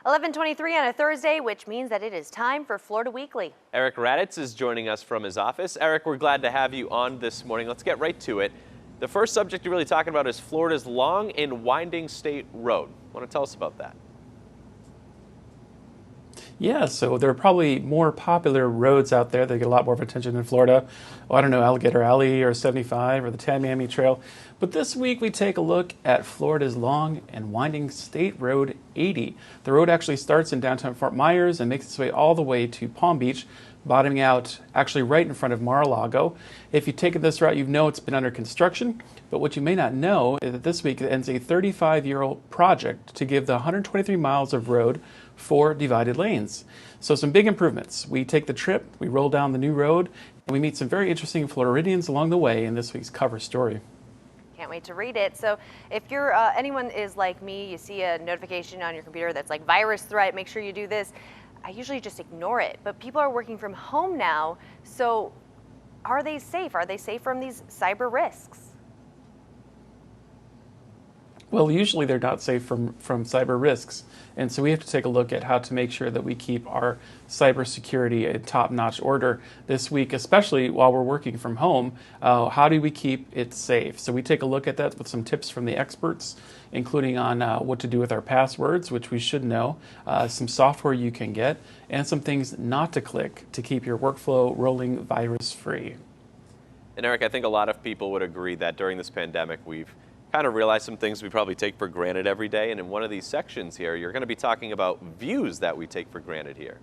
11:23 on a Thursday, which means that it is time for Florida Weekly. Eric Raditz is joining us from his office. Eric, we're glad to have you on this morning. Let's get right to it. The first subject you're really talking about is Florida's long and winding state road. Want to tell us about that? Yeah, so there are probably more popular roads out there that get a lot more of attention in Florida. Oh, I don't know, Alligator Alley or 75 or the Tamiami Trail. But this week we take a look at Florida's long and winding State Road 80. The road actually starts in downtown Fort Myers and makes its way all the way to Palm Beach, bottoming out actually right in front of Mar-a-Lago. If you've taken this route, you know it's been under construction, but what you may not know is that this week it ends a 35-year-old project to give the 123 miles of road 4 divided lanes. So some big improvements. We take the trip, we roll down the new road, and we meet some very interesting Floridians along the way in this week's cover story. Can't wait to read it. So if you're anyone is like me, you see a notification on your computer that's like virus threat, make sure you do this. I usually just ignore it, but people are working from home now. So are they safe? Are they safe from these cyber risks? Well, usually they're not safe from cyber risks. And so we have to take a look at how to make sure that we keep our cybersecurity in top-notch order this week, especially while we're working from home. How do we keep it safe? So we take a look at that with some tips from the experts, including on what to do with our passwords, which we should know, some software you can get, and some things not to click to keep your workflow rolling virus-free. And Eric, I think a lot of people would agree that during this pandemic, we've kind of realize some things we probably take for granted every day. And in one of these sections here, you're going to be talking about views that we take for granted here.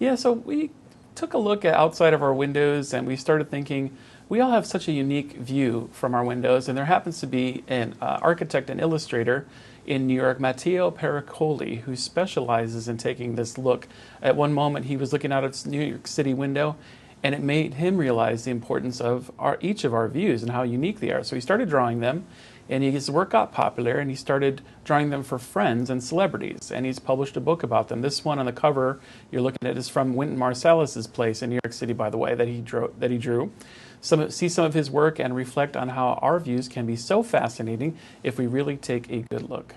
Yeah, so we took a look at outside of our windows and we started thinking, we all have such a unique view from our windows, and there happens to be an architect and illustrator in New York, Matteo Pericoli, who specializes in taking this look. At one moment, he was looking out at New York City window, and it made him realize the importance of each of our views and how unique they are. So he started drawing them, and his work got popular, and he started drawing them for friends and celebrities, and he's published a book about them. This one on the cover you're looking at is from Wynton Marsalis's place in New York City, by the way, that he drew. See some of his work and reflect on how our views can be so fascinating if we really take a good look.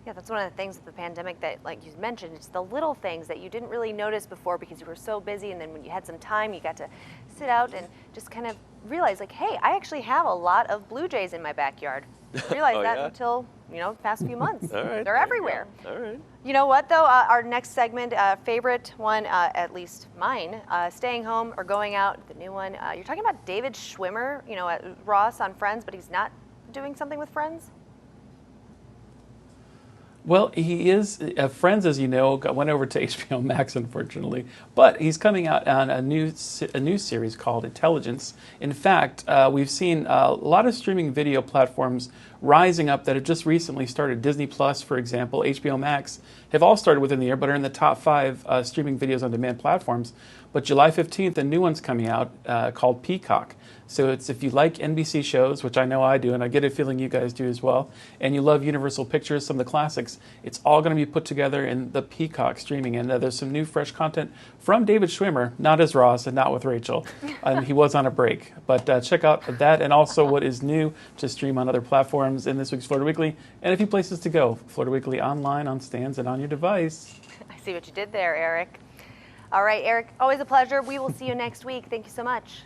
Yeah, that's one of the things with the pandemic that, like you mentioned, it's the little things that you didn't really notice before because you were so busy, and then when you had some time, you got to sit out and just kind of realize, like, hey, I actually have a lot of blue jays in my backyard. I realized that until, the past few months. All right, they're everywhere. All right. You know what, though? Our next segment, favorite one, at least mine, staying home or going out, the new one. You're talking about David Schwimmer, at Ross on Friends, but he's not doing something with Friends? Well, he is. Friends, as you know, went over to HBO Max, unfortunately. But he's coming out on a new series called Intelligence. In fact, we've seen a lot of streaming video platforms rising up that have just recently started. Disney Plus, for example, HBO Max, have all started within the year, but are in the top 5 streaming videos on demand platforms. But July 15th, a new one's coming out called Peacock. So it's if you like NBC shows, which I know I do, and I get a feeling you guys do as well, and you love Universal Pictures, some of the classics, it's all going to be put together in the Peacock streaming. And there's some new fresh content from David Schwimmer, not as Ross and not with Rachel. He was on a break. But check out that and also what is new to stream on other platforms in this week's Florida Weekly, and a few places to go. Florida Weekly online, on stands, and on your device. I see what you did there, Eric. All right, Eric, always a pleasure. We will see you next week. Thank you so much.